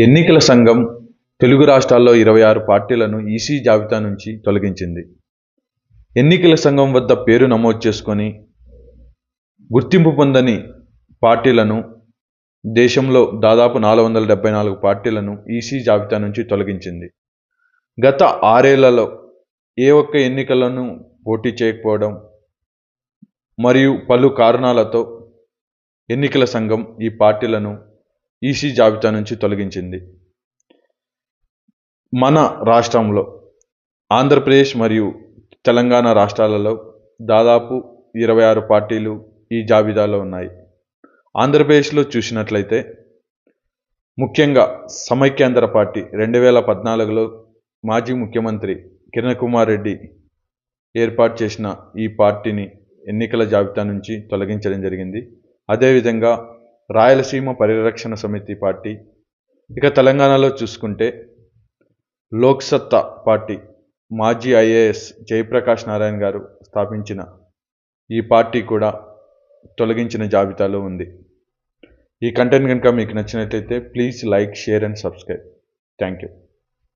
ఎన్నికల సంఘం తెలుగు రాష్ట్రాల్లో 26 పార్టీలను ఈసీ జాబితా నుంచి తొలగించింది. ఎన్నికల సంఘం వద్ద పేరు నమోదు చేసుకొని గుర్తింపు పొందని పార్టీలను దేశంలో దాదాపు 474 పార్టీలను ఈసీ జాబితా నుంచి తొలగించింది. గత 6 ఏళ్లలో ఏ ఒక్క ఎన్నికలను పోటీ చేయకపోవడం మరియు పలు కారణాలతో ఎన్నికల సంఘం ఈ పార్టీలను ఈసీ జాబితా నుంచి తొలగించింది. మన రాష్ట్రంలో ఆంధ్రప్రదేశ్ మరియు తెలంగాణ రాష్ట్రాలలో దాదాపు 26 పార్టీలు ఈ జాబితాలో ఉన్నాయి. ఆంధ్రప్రదేశ్లో చూసినట్లయితే ముఖ్యంగా సమైక్యాంధ్ర పార్టీ 2014లో మాజీ ముఖ్యమంత్రి కిరణ్ కుమార్ రెడ్డి ఏర్పాటు చేసిన ఈ పార్టీని ఎన్నికల జాబితా నుంచి తొలగించడం జరిగింది. అదేవిధంగా రాయలసీమ పరిరక్షణ సమితి పార్టీ, ఇక తెలంగాణలో చూసుకుంటే లోక్సత్తా పార్టీ మాజీ ఐఏఎస్ జయప్రకాష్ నారాయణ గారు స్థాపించిన ఈ పార్టీ కూడా తొలగించిన జాబితాలో ఉంది. ఈ కంటెంట్ కనుక మీకు నచ్చినట్లయితే please like, share and subscribe. Thank you.